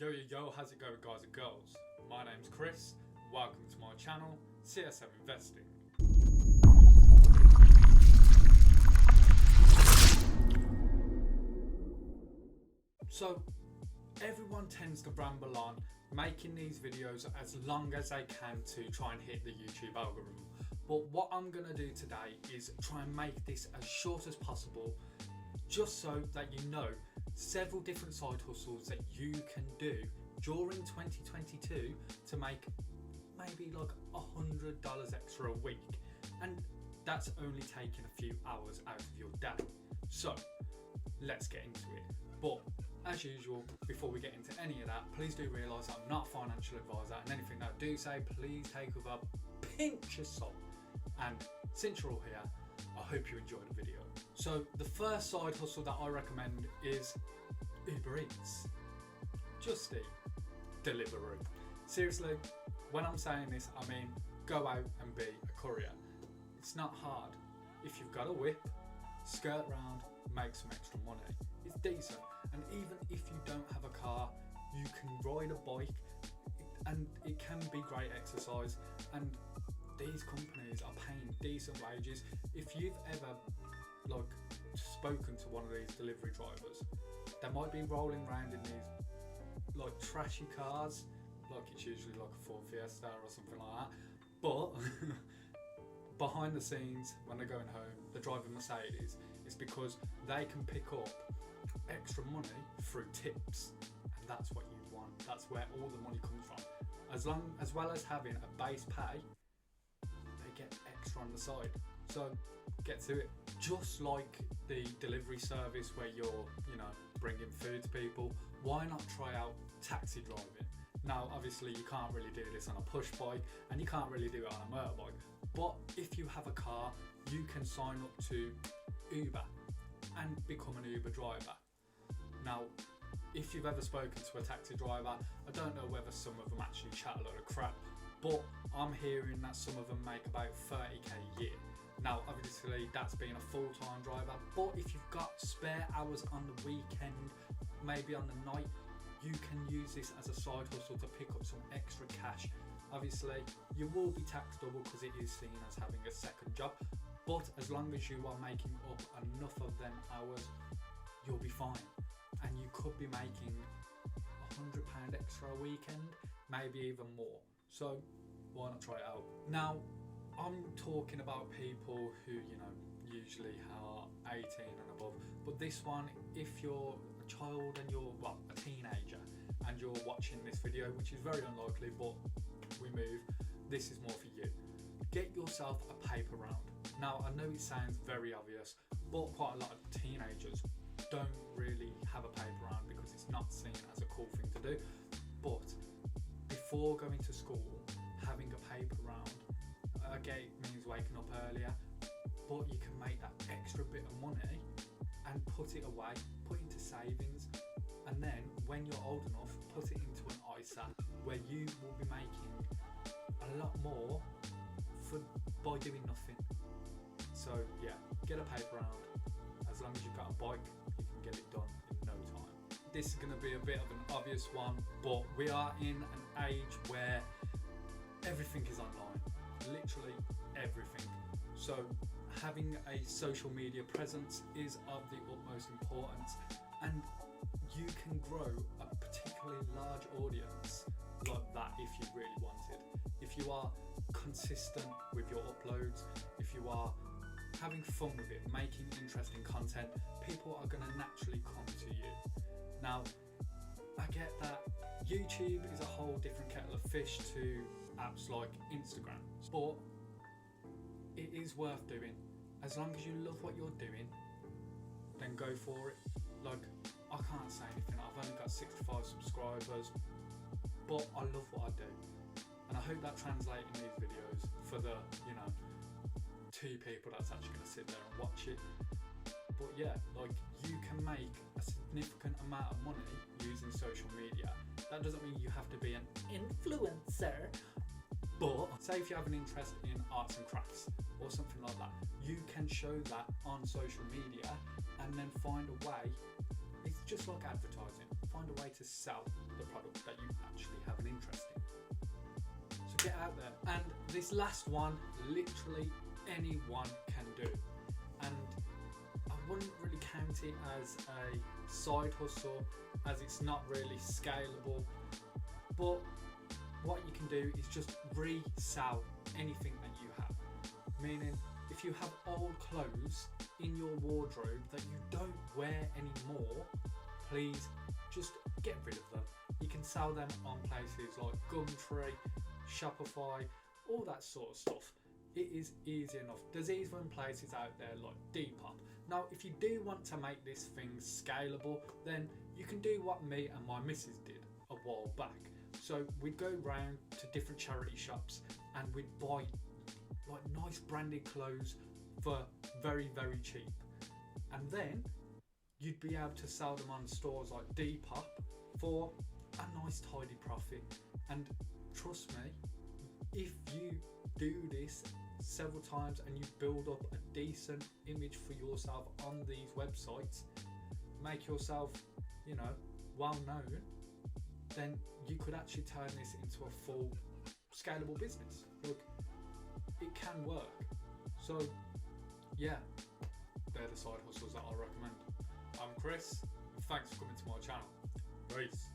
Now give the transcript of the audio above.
Yo, how's it going, guys and girls? My name's Chris, welcome to my channel, CSM Investing. So, everyone tends to ramble on, making these videos as long as they can to try and hit the YouTube algorithm. But what I'm going to do today is try and make this as short as possible, just so that you know several different side hustles that you can do during 2022 to make maybe like $100 extra a week, and that's only taking a few hours out of your day. So let's get into it. But as usual, before we get into any of that, please do realise that I'm not a financial advisor, and anything that I do say, please take with a pinch of salt. And since you're all here, I hope you enjoy the video. So the first side hustle that I recommend is Uber Eats. Just eat. Deliveroo. Seriously, when I'm saying this, I mean go out and be a courier. It's not hard. If you've got a whip, skirt round, make some extra money. It's decent. And even if you don't have a car, you can ride a bike, and it can be great exercise. And these companies are paying decent wages. If you've ever spoken to one of these delivery drivers, they might be rolling around in these trashy cars, it's usually like a Ford Fiesta or something like that, but behind the scenes when they're going home, they're driving Mercedes. It's because they can pick up extra money through tips, and that's what you want. That's where all the money comes from. As well as having a base pay, they get extra on the side. So get to it. Just like the delivery service where you're bringing food to people, why not try out taxi driving? Now obviously you can't really do this on a push bike, and you can't really do it on a motorbike, but if you have a car, you can sign up to Uber and become an Uber driver. Now if you've ever spoken to a taxi driver, I don't know whether some of them actually chat a lot of crap, but I'm hearing that some of them make about 30k a year. Now obviously that's being a full-time driver, but if you've got spare hours on the weekend, maybe on the night, you can use this as a side hustle to pick up some extra cash. Obviously you will be taxed double because it is seen as having a second job, but as long as you are making up enough of them hours, you'll be fine. And you could be making £100 extra a weekend, maybe even more. So why not try it out? Now I'm talking about people who usually are 18 and above, but this one, if you're a child and you're a teenager and you're watching this video, which is very unlikely, but we move, this is more for you. Get yourself a paper round. Now I know it sounds very obvious, but quite a lot of teenagers don't really have a paper round because it's not seen as a cool thing to do. But before going to school, having a paper round, it means waking up earlier, but you can make that extra bit of money and put it away, put it into savings, and then when you're old enough, put it into an ISA where you will be making a lot more by doing nothing. So yeah, get a paper round. As long as you've got a bike, you can get it done in no time. This is going to be a bit of an obvious one, but we are in an age where everything is online. Literally everything. So having a social media presence is of the utmost importance, and you can grow a particularly large audience like that if you really wanted. If you are consistent with your uploads, if you are having fun with it, making interesting content, people are going to naturally come to you. Now I get that YouTube is a whole different kettle of fish to apps like Instagram, but it is worth doing. As long as you love what you're doing, then go for it. I can't say anything, I've only got 65 subscribers, but I love what I do, and I hope that translates in these videos for the 2 people that's actually going to sit there and watch it. But yeah, you can make a significant amount of money using social media. That doesn't mean you have to be an influencer, but say if you have an interest in arts and crafts or something like that, you can show that on social media and then find a way. It's just like advertising. find a way to sell the product that you actually have an interest in. So get out there. And this last one, literally anyone can do. And I wouldn't really count it as a side hustle, as it's not really scalable. But what you can do is just resell anything that you have. Meaning, if you have old clothes in your wardrobe that you don't wear anymore, please just get rid of them. You can sell them on places like Gumtree, Shopify, all that sort of stuff. It is easy enough. There's even places out there like Depop. Now, if you do want to make this thing scalable, then you can do what me and my missus did a while back. So we'd go round to different charity shops and we'd buy like nice branded clothes for very, very cheap. And then you'd be able to sell them on stores like Depop for a nice tidy profit. And trust me, if you do this several times and you build up a decent image for yourself on these websites, make yourself, well known, then you could actually turn this into a full scalable business. Look, it can work. So yeah, they're the side hustles that I recommend. I'm Chris, and thanks for coming to my channel. Peace.